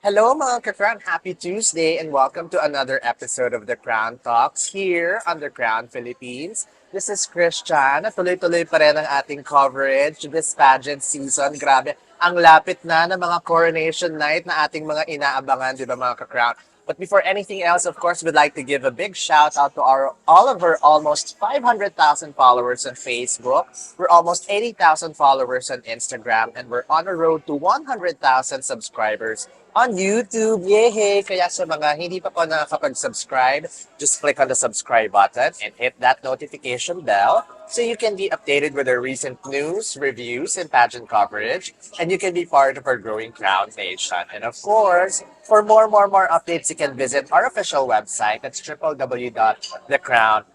Hello mga ka-Crown! Happy Tuesday and welcome to another episode of The Crown Talks here on The Crown Philippines. This is Christian at tuloy-tuloy pa rin ang ating coverage this pageant season. Grabe, ang lapit na ng mga coronation night na ating mga inaabangan, di ba mga ka-Crown? But before anything else, of course, we'd like to give a big shout out to all of our almost 500,000 followers on Facebook. We're almost 80,000 followers on Instagram, and we're on a road to 100,000 subscribers on YouTube. Yay! Kaya sa mga hindi pa po nakakapag-subscribe, just click on the subscribe button and hit that notification bell so you can be updated with our recent news, reviews, and pageant coverage, and you can be part of our growing Crown Nation. And of course, for more updates, you can visit our official website. That's www.thecrown.com.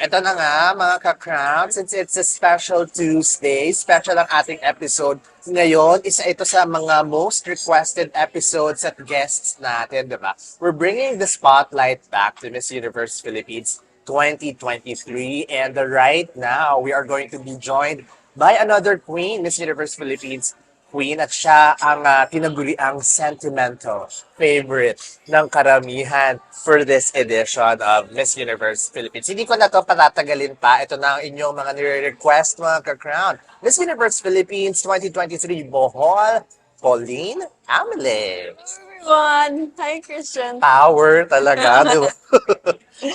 Ito na nga, mga ka-Crown, since it's a special Tuesday, special ang ating episode ngayon. Isa ito sa mga most requested episodes at guests natin, di ba? We're bringing the spotlight back to Miss Universe Philippines 2023. And right now, we are going to be joined by another queen, Miss Universe Philippines queen, at siya ang tinaguriang sentimental favorite ng karamihan for this edition of Miss Universe Philippines. Hindi ko na to patatagalin pa. Ito na ang inyong mga nire-request, mga ka-Crown. Miss Universe Philippines 2023 Bohol, Pauline Amelinckx. Everyone! Hi, Christian. Power talaga, di ba?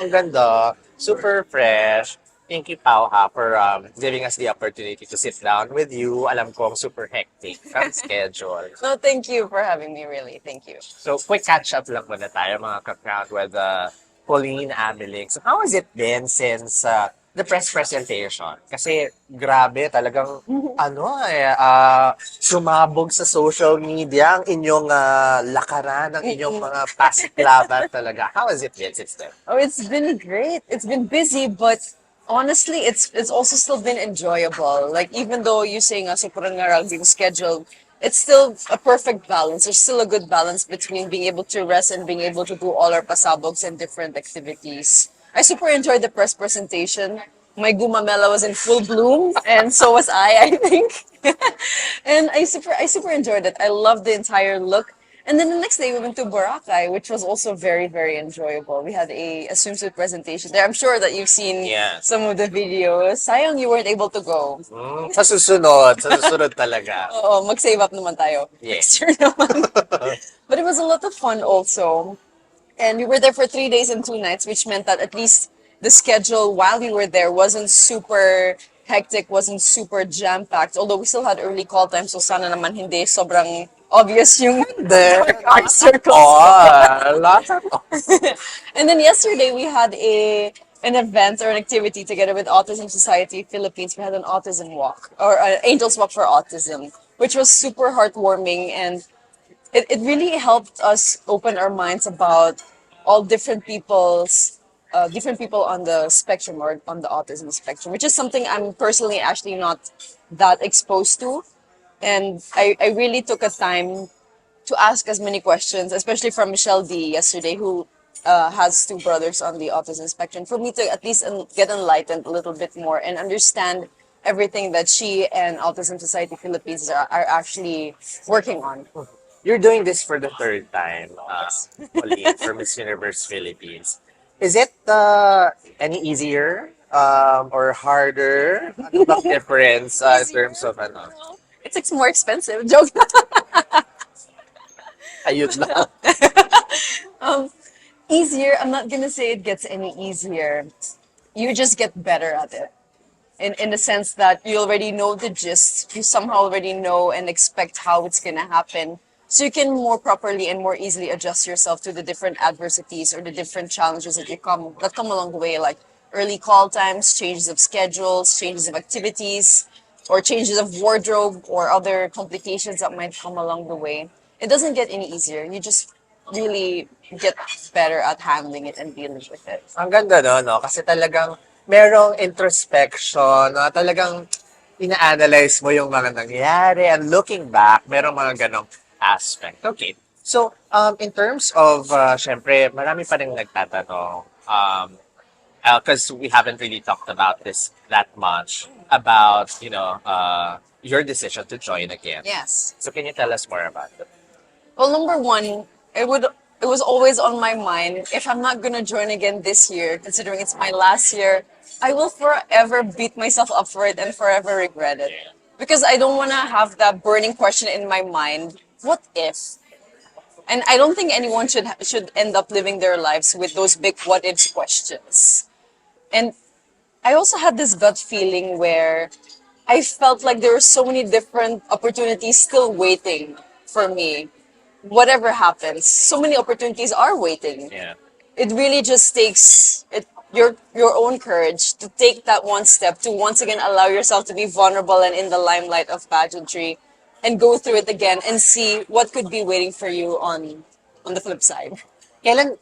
Ang ganda. Super fresh. Thank you, Pao, for giving us the opportunity to sit down with you. Alam kong super hectic ang schedule. No, thank you for having me, really. Thank you. So, quick catch-up lang muna tayo, mga ka-Crown, with Pauline Amelinckx. So, how has it been since the press presentation? Kasi, grabe, talagang, sumabog sa social media ang inyong lakaran, ang inyong mga pasiklaban talaga. How has it been since then? Oh, it's been great. It's been busy, but honestly, it's also still been enjoyable. Like, even though you're saying sobrang ngaraging schedule, it's still a perfect balance. There's still a good balance between being able to rest and being able to do all our pasabogs and different activities. I super enjoyed the press presentation. My gumamela was in full bloom, and so was I think. And I super enjoyed it. I loved the entire look. And then the next day we went to Boracay, which was also very, very enjoyable. We had a swimsuit presentation there. I'm sure that you've seen Yes. some of the videos. Sayang you weren't able to go. Sa susunod talaga. Oo, mag-save up naman tayo. Yeah. Next year naman. But it was a lot of fun also. And we were there for 3 days and 2 nights, which meant that at least the schedule while we were there wasn't super hectic, wasn't super jam-packed. Although we still had early call time, so sana naman hindi sobrang obvious yung There. our circles. Oh, lots of... And then yesterday we had an event or an activity together with Autism Society Philippines. We had an autism walk or Angels Walk for Autism, which was super heartwarming, and it really helped us open our minds about all different people on the spectrum or on the autism spectrum, which is something I'm personally actually not that exposed to. And I really took a time to ask as many questions, especially from Michelle D yesterday, who has 2 brothers on the autism spectrum, for me to at least get enlightened a little bit more and understand everything that she and Autism Society Philippines are actually working on. You're doing this for the 3rd time, Pauline, for Miss Universe Philippines. Is it any easier or harder? Ano bang difference in terms of ano? It's more expensive. Joke. Ayun lang. Easier. I'm not gonna say it gets any easier. You just get better at it. In the sense that you already know the gist, you somehow already know and expect how it's gonna happen. So you can more properly and more easily adjust yourself to the different adversities or the different challenges that come along the way, like early call times, changes of schedules, changes of activities, or changes of wardrobe or other complications that might come along the way. It doesn't get any easier. You just really get better at handling it and dealing with it. Ang ganda no? Kasi talagang merong introspection, no? Talagang ina-analyze mo yung mga nangyayari, and looking back, merong mga ganong aspect. Okay. So, in terms of, syempre, marami pa rin nagtatanong, because we haven't really talked about this that much, about, your decision to join again. Yes. So, can you tell us more about it? Well, number one, it was always on my mind. If I'm not gonna join again this year, considering it's my last year, I will forever beat myself up for it and forever regret it. Because I don't wanna have that burning question in my mind. What if? And I don't think anyone should end up living their lives with those big what ifs questions. And I also had this gut feeling where I felt like there were so many different opportunities still waiting for me. Whatever happens, so many opportunities are waiting. Yeah. It really just takes your own courage to take that one step to once again allow yourself to be vulnerable and in the limelight of pageantry and go through it again and see what could be waiting for you on the flip side. Kailan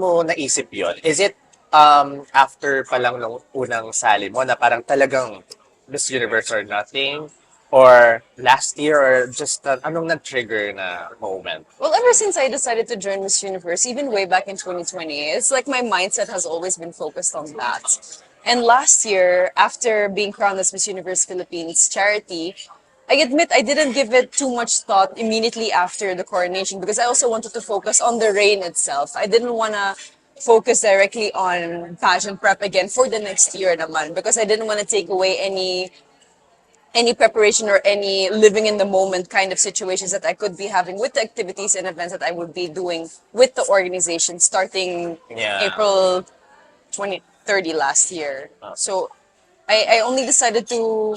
mo naisip yon? Is it after pa lang nung unang sali mo na parang talagang Miss Universe or nothing? Or last year or just anong nag-trigger na moment? Well, ever since I decided to join Miss Universe, even way back in 2020, it's like my mindset has always been focused on that. And last year, after being crowned as Miss Universe Philippines charity, I admit I didn't give it too much thought immediately after the coronation because I also wanted to focus on the reign itself. I didn't want to focus directly on pageant prep again for the next year naman because I didn't want to take away any preparation or any living in the moment kind of situations that I could be having with the activities and events that I would be doing with the organization starting Yeah. April 2030 last year. So I only decided to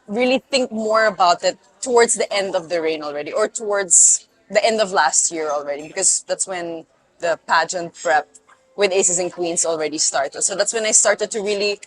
really think more about it towards the end of the reign already or towards the end of last year already because that's when the pageant prep with Aces and Queens already started. So that's when I started to really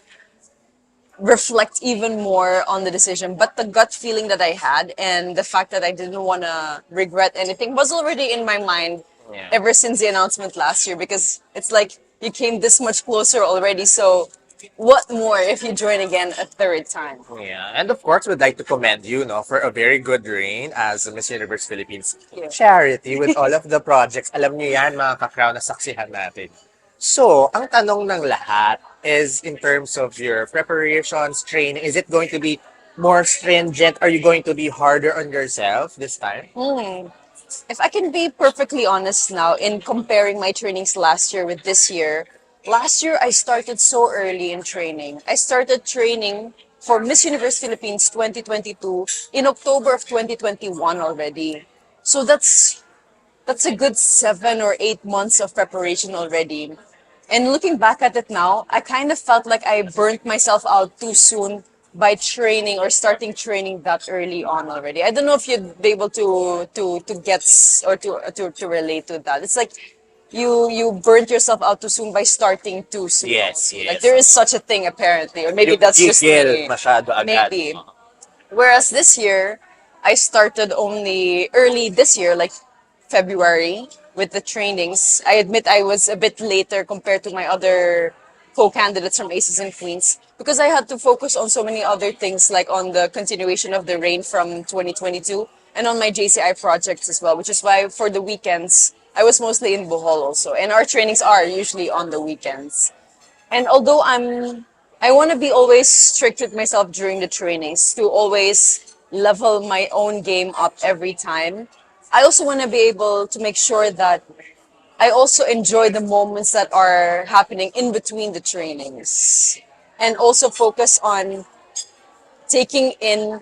reflect even more on the decision. But the gut feeling that I had and the fact that I didn't want to regret anything was already in my mind Yeah. ever since the announcement last year because it's like you came this much closer already. So what more if you join again a third time? Yeah, and of course, we'd like to commend you, no, for a very good reign as a Miss Universe Philippines Yeah. charity with all of the projects. Alam niyo yan, mga kakraw na saksihan natin. So, ang tanong ng lahat is in terms of your preparations, training, is it going to be more stringent? Are you going to be harder on yourself this time? If I can be perfectly honest now in comparing my trainings last year with this year, last year I started so early in training. I started training for Miss Universe Philippines 2022 in October of 2021 already. So that's a good 7 or 8 months of preparation already. And looking back at it now, I kind of felt like I burnt myself out too soon by training or starting training that early on already. I don't know if you'd be able to get or to relate to that. It's like you burnt yourself out too soon by starting too soon. Yes, Like yes. there is such a thing apparently, or maybe Yung that's just gigil me. masyado agad. Maybe. Whereas this year, I started only early this year, like February, with the trainings. I admit I was a bit later compared to my other co-candidates from Aces and Queens because I had to focus on so many other things, like on the continuation of the reign from 2022 and on my JCI projects as well, which is why for the weekends, I was mostly in Bohol also. And our trainings are usually on the weekends. And although I want to be always strict with myself during the trainings to always level my own game up every time. I also want to be able to make sure that I also enjoy the moments that are happening in between the trainings and also focus on taking in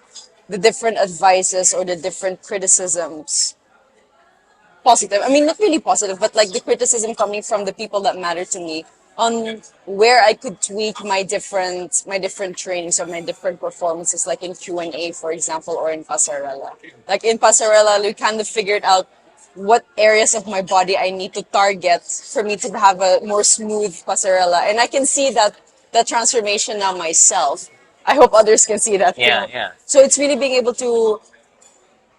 the different advices or the different criticisms positive. I mean, not really positive, but like the criticism coming from the people that matter to me on where I could tweak my different trainings or my different performances, like in Q&A, for example, or in Pasarela. Like in Pasarela, we kind of figured out what areas of my body I need to target for me to have a more smooth Pasarela, and I can see that transformation now myself. I hope others can see that. Yeah, yeah. So it's really being able to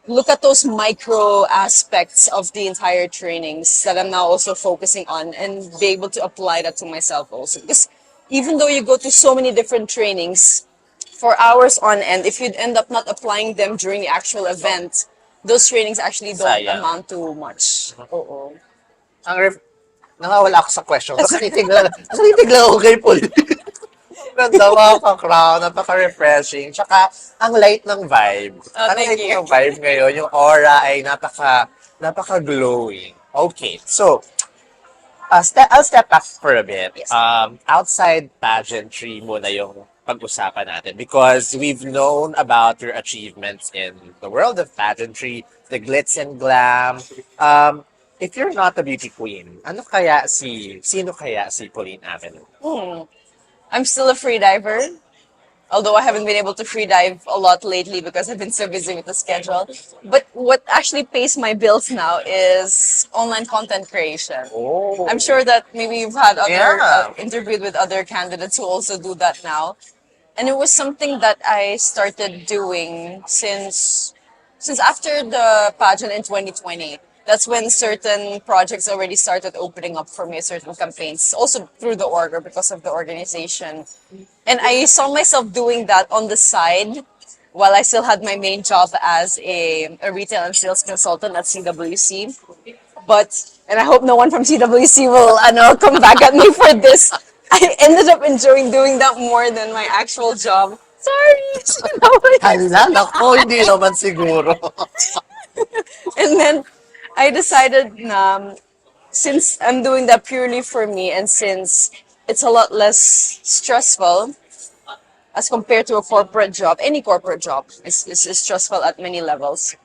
look at those micro aspects of the entire trainings that I'm now also focusing on and be able to apply that to myself also. Because even though you go to so many different trainings for hours on end, if you'd end up not applying them during the actual event, those trainings actually don't Sayang. amount to much. Oo. Ang ref- Nawawala ako sa question. Nakatitig lang ako kay Paul. Ganda mga ka-crown, napaka-refreshing. Tsaka, ang light ng vibe. Oh, Ang thank light you. ng vibe ngayon, yung aura ay napaka-glowing. Okay, so, I'll step back for a bit. Yes. Outside pageantry muna yung pag-usapan natin because we've known about your achievements in the world of pageantry, the glitz and glam. If you're not a beauty queen, sino kaya si Pauline Amelinckx? Hmm. I'm still a free diver. Although I haven't been able to free dive a lot lately because I've been so busy with the schedule. But what actually pays my bills now is online content creation. Oh, I'm sure that maybe you've had other yeah. interviewed with other candidates who also do that now, and it was something that I started doing since after the pageant in 2020. That's when certain projects already started opening up for me, certain campaigns, also through the org or because of the organization. And I saw myself doing that on the side while I still had my main job as a retail and sales consultant at CWC. And I hope no one from CWC will come back at me for this. I ended up enjoying doing that more than my actual job. Sorry. Hala, nako, hindi naman siguro. And then I decided since I'm doing that purely for me and since it's a lot less stressful as compared to a corporate job, any corporate job is stressful at many levels.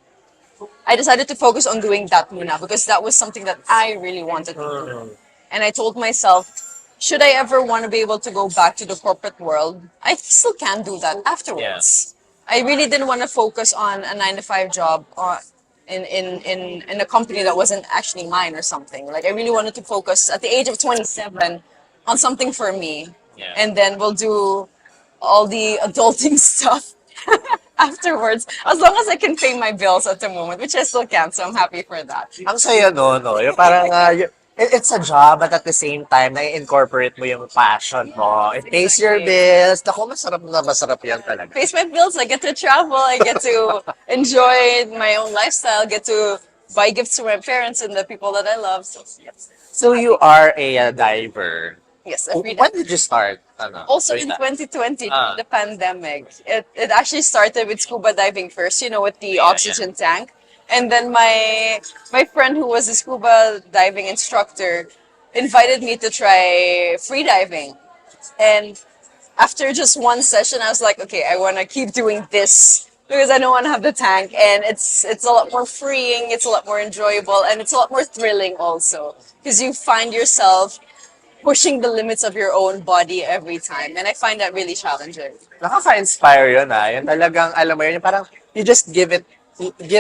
I decided to focus on doing that muna because that was something that I really wanted to do. And I told myself, should I ever want to be able to go back to the corporate world, I still can do that afterwards. I really didn't want to focus on a 9 to 5 job or in a company that wasn't actually mine or something. Like I really wanted to focus at the age of 27 on something for me. Yeah. And then we'll do all the adulting stuff afterwards, as long as I can pay my bills at the moment, which I still can, so I'm happy for that. Ang saya no? Yung parang, it's a job, but at the same time, na-incorporate mo yung passion mo. It pays your Exactly. bills. Naku, masarap yan talaga. Pays my bills, I get to travel, I get to enjoy my own lifestyle, get to buy gifts to my parents and the people that I love. So, yes. So you are a diver. Yes, every day. When did you start? Also doing in that? 2020, Ah. during the pandemic, it actually started with scuba diving first, with the Yeah, oxygen tank. And then my friend who was a scuba diving instructor invited me to try free diving. And after just one session, I was like, okay, I want to keep doing this because I don't want to have the tank, and it's a lot more freeing, it's a lot more enjoyable, and it's a lot more thrilling also because you find yourself pushing the limits of your own body every time, and I find that really challenging. Nakaka-inspire yun Yun talagang, alam mo yun, yung parang you just give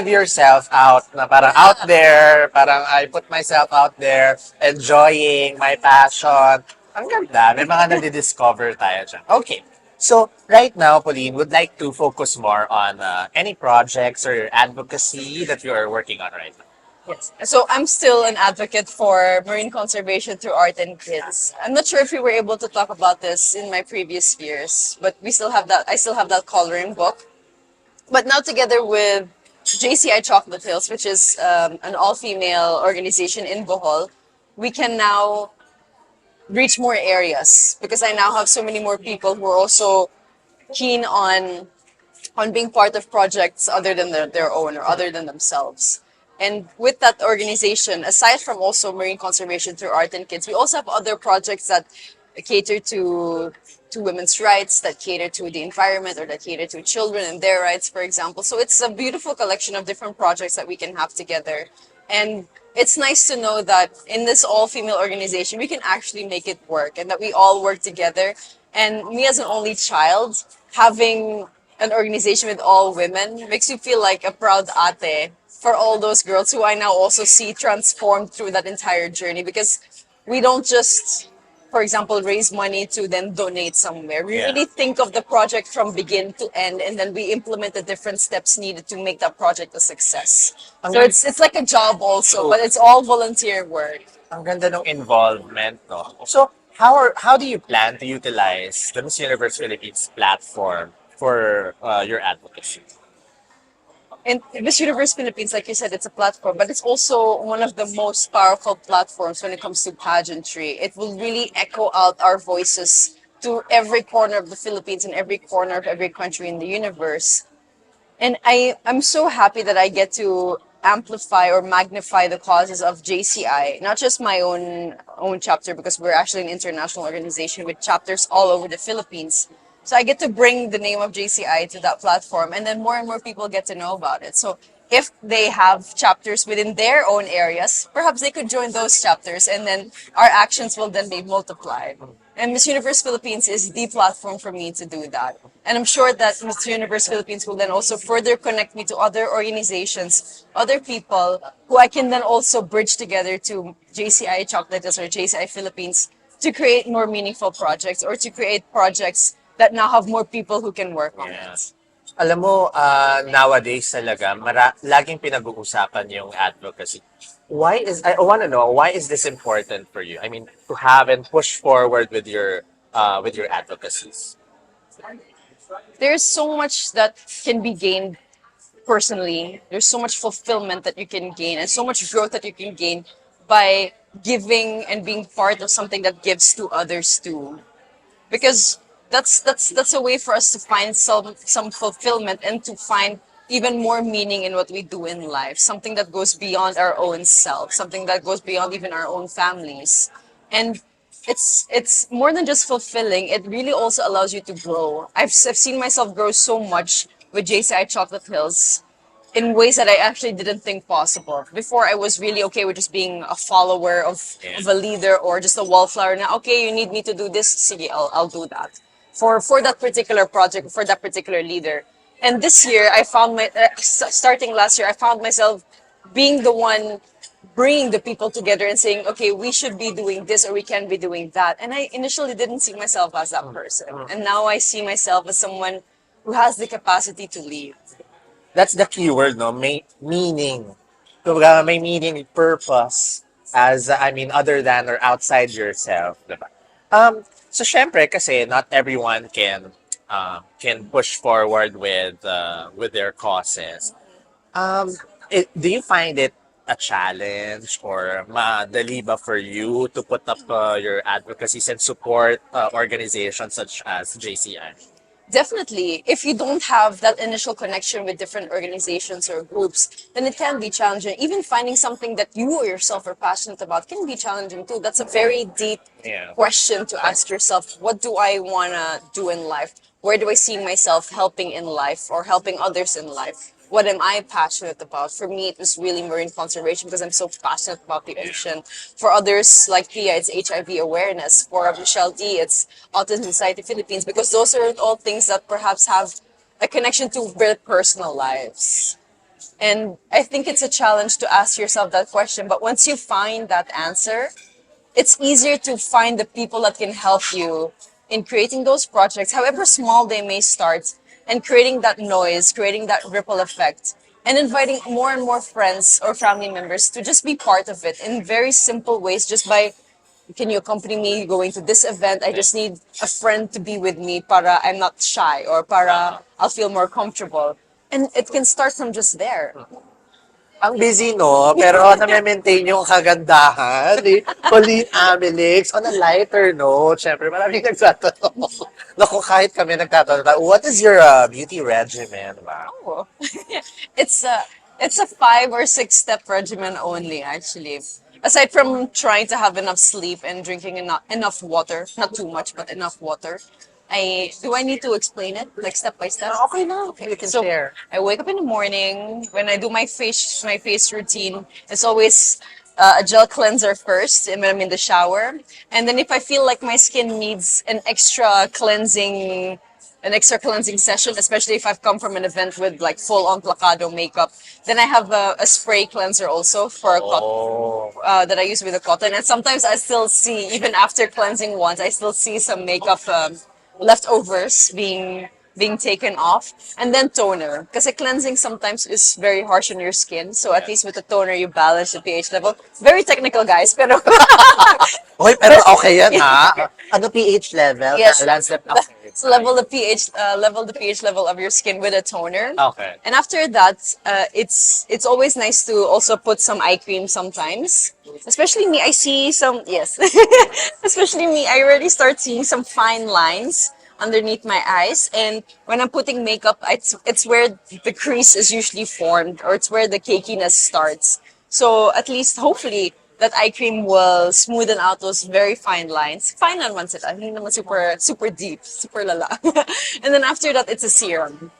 yourself out na parang out there, parang I put myself out there, enjoying my passion. Ang ganda. May mga nadidiscover tayo dyan. Okay. So, right now, Pauline, would like to focus more on any projects or advocacy that you are working on right now. Yes. So I'm still an advocate for marine conservation through art and kids. I'm not sure if we were able to talk about this in my previous years, but we still have that. I still have that coloring book. But now together with JCI Chocolate Hills, which is an all-female organization in Bohol, we can now reach more areas because I now have so many more people who are also keen on being part of projects other than their own or other than themselves. And with that organization, aside from also marine conservation through art and kids, we also have other projects that cater to women's rights, that cater to the environment, or that cater to children and their rights, for example. So it's a beautiful collection of different projects that we can have together. And it's nice to know that in this all-female organization, we can actually make it work and that we all work together. And me as an only child, having an organization with all women makes you feel like a proud ate for all those girls who I now also see transformed through that entire journey, because we don't just, for example, raise money to then donate somewhere. We Yeah. really think of the project from begin to end, and then we implement the different steps needed to make that project a success. So it's like a job also, but it's all volunteer work. Ang ganda ng involvement, no? So, how do you plan to utilize the Miss Universe Philippines platform for your advocacy? And Miss Universe Philippines, like you said, it's a platform, but it's also one of the most powerful platforms when it comes to pageantry. It will really echo out our voices to every corner of the Philippines and every corner of every country in the universe. And I'm so happy that I get to amplify or magnify the causes of JCI, not just my own chapter, because we're actually an international organization with chapters all over the Philippines. So I get to bring the name of JCI to that platform, and then more and more people get to know about it. So if they have chapters within their own areas, perhaps they could join those chapters, and then our actions will then be multiplied. And Miss Universe Philippines is the platform for me to do that. And I'm sure that Miss Universe Philippines will then also further connect me to other organizations, other people who I can then also bridge together to JCI Chocolates or JCI Philippines to create more meaningful projects or to create projects that now have more people who can work on Yeah. it. Alam mo, nowadays talaga, laging pinag-uusapan yung advocacy. I want to know, why is this important for you? I mean, to have and push forward with your advocacies. There's so much that can be gained personally. There's so much fulfillment that you can gain and so much growth that you can gain by giving and being part of something that gives to others too. Because that's a way for us to find some fulfillment and to find even more meaning in what we do in life. Something that goes beyond our own self, something that goes beyond even our own families. And it's more than just fulfilling. It really also allows you to grow. I've seen myself grow so much with JCI Chocolate Hills in ways that I actually didn't think possible. Before, I was really okay with just being a follower of a leader or just a wallflower. Now, okay, you need me to do this, sige, I'll do that. For that particular project, for that particular leader. And this year, starting last year, I found myself being the one bringing the people together and saying, okay, we should be doing this or we can be doing that. And I initially didn't see myself as that person. And now I see myself as someone who has the capacity to lead. That's the key word, no? May meaning. Kumbaga, may meaning, purpose, as, I mean, other than or outside yourself, diba? So syempre, kasi not everyone can push forward with their causes. Um, do you find it a challenge or madali ba for you to put up your advocacies and support organizations such as JCI? Definitely, if you don't have that initial connection with different organizations or groups, then it can be challenging. Even finding something that you or yourself are passionate about can be challenging too. That's a very deep Yeah. question to ask yourself. What do I want to do in life? Where do I see myself helping in life or helping others in life? What am I passionate about? For me, it was really marine conservation because I'm so passionate about the ocean. For others like Pia, it's HIV awareness. For Michelle D, it's Autism Society Philippines because those are all things that perhaps have a connection to their personal lives. And I think it's a challenge to ask yourself that question. But once you find that answer, it's easier to find the people that can help you in creating those projects, however small they may start, and creating that noise, creating that ripple effect, and inviting more and more friends or family members to just be part of it in very simple ways, just by can you accompany me going to this event? I just need a friend to be with me para I'm not shy or para I'll feel more comfortable. And it can start from just there. Ang busy, no? Pero na-maintain yung kagandahan ni Pauline Amelinckx. On a lighter note, syempre, maraming nagtatanong. Naku, kahit kami nagtatanong, what is your beauty regimen, ba? Oh. it's a it's a 5 or 6 step regimen only actually. Aside from trying to have enough sleep and drinking enough water, not too much but enough water. I need to explain it like step by step? Okay na, you can So share. I wake up in the morning. When I do my face routine, it's always a gel cleanser first, and when I'm in the shower. And then if I feel like my skin needs an extra cleansing session, especially if I've come from an event with like full on placado makeup, then I have a spray cleanser also for a Oh. that I use with a cotton. And sometimes I still see, even after cleansing once, I still see some makeup leftovers being taken off. And then toner. Kasi cleansing sometimes is very harsh on your skin. So at least with the toner, you balance the pH level. Very technical, guys. Pero Okay, pero okay yan ha. Ano pH level? yes, Balance that. Okay, so level the pH level of your skin with a toner. okay. And after that, it's always nice to also put some eye cream sometimes. Especially me, I see some yes. Especially me, I already start seeing some fine lines underneath my eyes, and when I'm putting makeup, it's where the crease is usually formed, or it's where the cakiness starts. So at least, hopefully, that eye cream will smoothen out those very fine lines. Fine naman sila, hindi naman super, super deep, super lala. And then after that, it's a serum.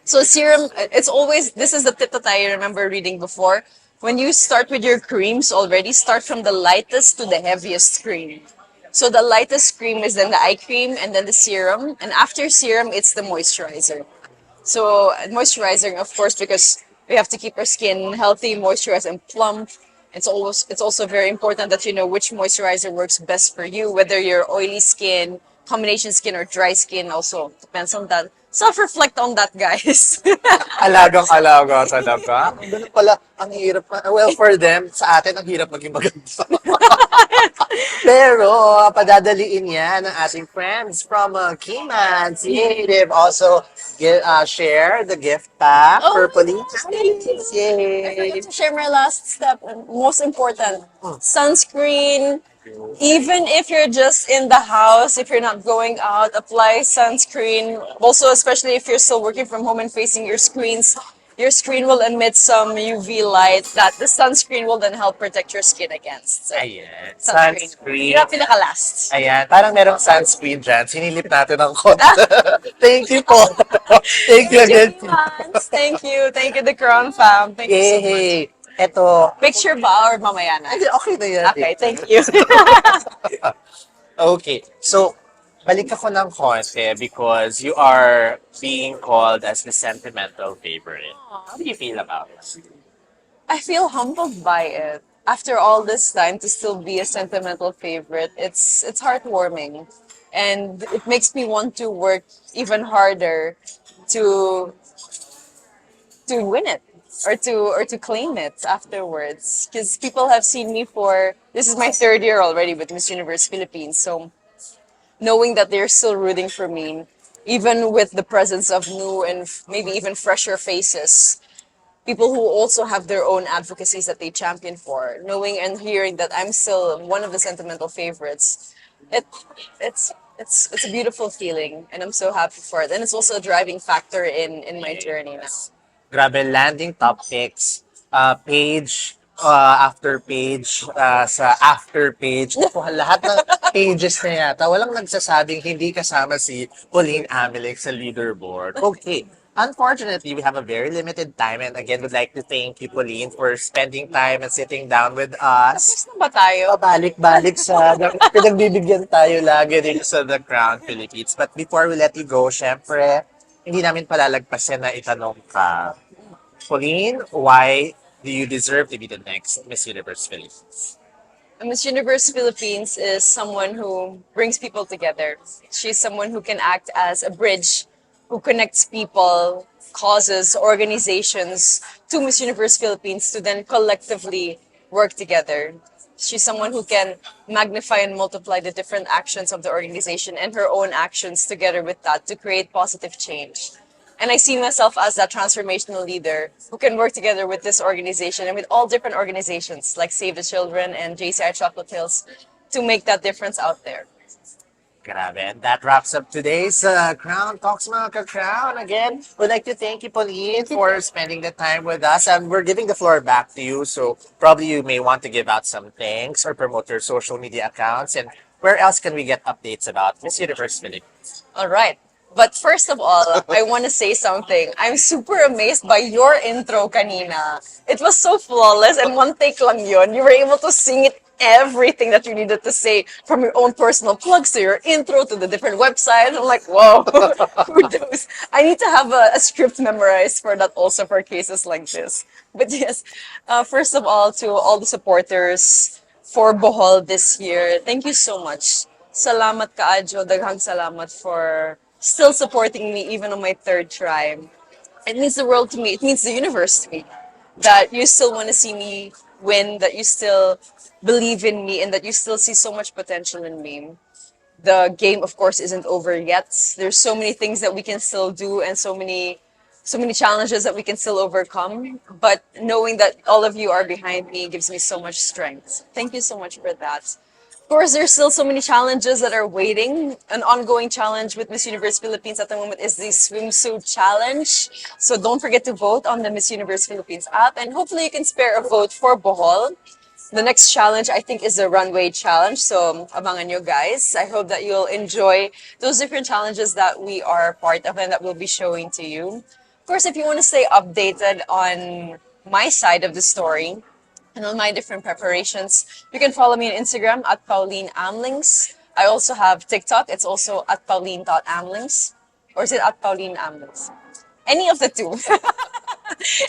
So serum, it's always, this is the tip that I remember reading before. When you start with your creams already, start from the lightest to the heaviest cream. So the lightest cream is then the eye cream and then the serum. And after serum, it's the moisturizer. So moisturizing, of course, because we have to keep our skin healthy, moisturized, and plump. It's also very important that you know which moisturizer works best for you, whether you're oily skin, combination skin, or dry skin. Also depends on that. Self-reflect on that, guys. Alagang-alaga talaga. Ganun pala, ang hirap. Well, for them, sa atin, ang hirap maging maganda. Pero, padadaliin yan ng ating friends from Kiman. Yay! They've also share the gift pack Oh for my Pauline gosh, thank you. Amelinckx. I Yay! forgot to share my last step, and most important, sunscreen. Even if you're just in the house, if you're not going out, apply sunscreen. Also, especially if you're still working from home and facing your screens, your screen will emit some UV light that the sunscreen will then help protect your skin against. So, Ayan, sunscreen. sunscreen. Yun ang pinaka-last. Ayan, parang merong sunscreen dyan. Sinilip natin ng konti. Thank you po. Thank you Thank again. you, Hans. Thank you. Thank you, the Crown fam. Thank you so much. Yay! Eto. Picture ba or mamaya na? Ay, okay na yan. Okay, thank you. Okay, so balik ako ng konti because you are being called as the sentimental favorite. How do you feel about it? I feel humbled by it. After all this time to still be a sentimental favorite, it's heartwarming. And it makes me want to work even harder to win it or to claim it afterwards, because people have seen me for this is my third year already with Miss Universe Philippines, so knowing that they're still rooting for me even with the presence of new and maybe even fresher faces, people who also have their own advocacies that they champion for, knowing and hearing that I'm still one of the sentimental favorites, it it's a beautiful feeling, and I'm so happy for it, and it's also a driving factor in my journey now. Grabe, landing top picks, page after page, sa after page. Naku, lahat ng pages na yata. Walang nagsasabing hindi kasama si Pauline Amelinckx sa leaderboard. Okay. Unfortunately, we have a very limited time, and again, would like to thank you, Pauline, for spending time and sitting down with us. Tapos na ba tayo? Balik-balik sa pinagbibigyan tayo lagi din sa The Crown Philippines. But before we let you go, syempre, hindi namin palalagpasin na itanong ka, Pauline, why do you deserve to be the next Miss Universe Philippines? Miss Universe Philippines is someone who brings people together. She's someone who can act as a bridge, who connects people, causes, organizations to Miss Universe Philippines to then collectively work together. She's someone who can magnify and multiply the different actions of the organization and her own actions together with that to create positive change. And I see myself as that transformational leader who can work together with this organization and with all different organizations like Save the Children and JCI Chocolate Hills to make that difference out there. Grabe. And that wraps up today's Crown Talks mga ka-Crown. Again, we'd like to thank you, Pauline, for spending the time with us. And we're giving the floor back to you. So probably you may want to give out some thanks or promote your social media accounts. And where else can we get updates about Miss Universe Philippines? All right. But first of all, I want to say something. I'm super amazed by your intro kanina. It was so flawless and one take lang yun. You were able to sing it everything that you needed to say, from your own personal plugs to your intro to the different websites. I'm like, whoa, kudos. I need to have a script memorized for that also for cases like this. But yes, first of all, to all the supporters for Bohol this year, thank you so much. Salamat kaajo, daghang salamat for still supporting me even on my third try. It means the world to me. It means the universe to me. That you still want to see me win, that you still believe in me, and that you still see so much potential in me. The game, of course, isn't over yet. There's so many things that we can still do, and so many challenges that we can still overcome. But knowing that all of you are behind me gives me so much strength. Thank you so much for that. Of course, there's still so many challenges that are waiting. An ongoing challenge with Miss Universe Philippines at the moment is the swimsuit challenge. So don't forget to vote on the Miss Universe Philippines app, and hopefully you can spare a vote for Bohol. The next challenge, I think, is the runway challenge. So abangan nyo guys. I hope that you'll enjoy those different challenges that we are part of and that we'll be showing to you. Of course, if you want to stay updated on my side of the story and on my different preparations, you can follow me on Instagram at Pauline Amelinckx. I also have TikTok. It's also at Pauline.Amelinckx. Or is it at Pauline Amelinckx? Any of the two.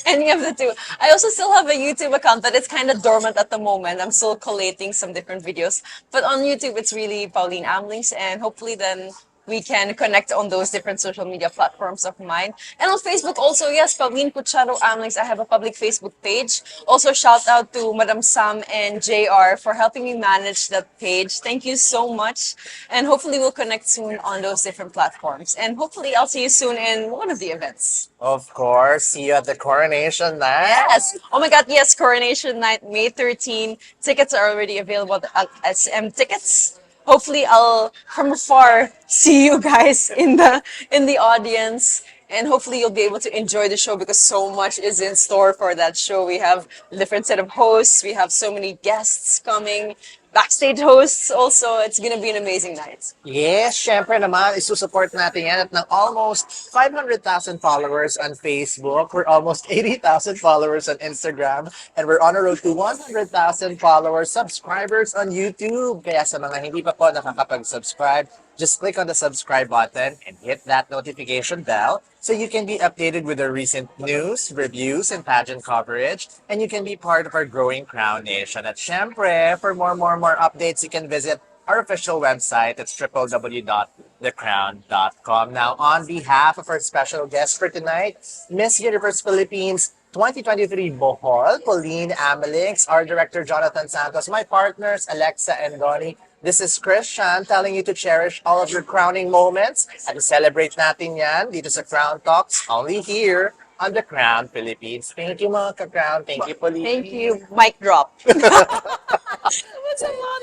Any of the two. I also still have a YouTube account, but it's kind of dormant at the moment. I'm still collating some different videos. But on YouTube, it's really Pauline Amelinckx, and hopefully then we can connect on those different social media platforms of mine. And on Facebook also, yes, Pauline Cucharo Amelinckx. I have a public Facebook page. Also, shout out to Madam Sam and JR for helping me manage that page. Thank you so much. And hopefully we'll connect soon on those different platforms. And hopefully I'll see you soon in one of the events. Of course, see you at the coronation night. Yes. Oh my God. Yes. Coronation night, May 13. Tickets are already available at SM Tickets. Hopefully, I'll from afar see you guys in the audience, and hopefully you'll be able to enjoy the show because so much is in store for that show. We have a different set of hosts. We have so many guests coming, backstage hosts. Also, it's gonna be an amazing night. Yes, syempre naman, isusupport natin yan at ng almost 500,000 followers on Facebook. We're almost 80,000 followers on Instagram. And we're on a road to 100,000 followers, subscribers on YouTube. Kaya sa mga hindi pa po nakakapag-subscribe, just click on the subscribe button and hit that notification bell so you can be updated with the recent news, reviews, and pageant coverage. And you can be part of our growing Crown Nation. At syempre, for more updates, you can visit our official website. It's www.thecrown.com. Now, on behalf of our special guest for tonight, Miss Universe Philippines 2023 Bohol, Pauline Amelinckx, our director Jonathan Santos, my partners Alexa and Donnie. This is Christian telling you to cherish all of your crowning moments at to celebrate natin yan dito sa Crown Talks, only here on the Crown Philippines. Thank you mga ka-Crown. Thank you, Pauline. Thank you. Mic drop. What's a lot?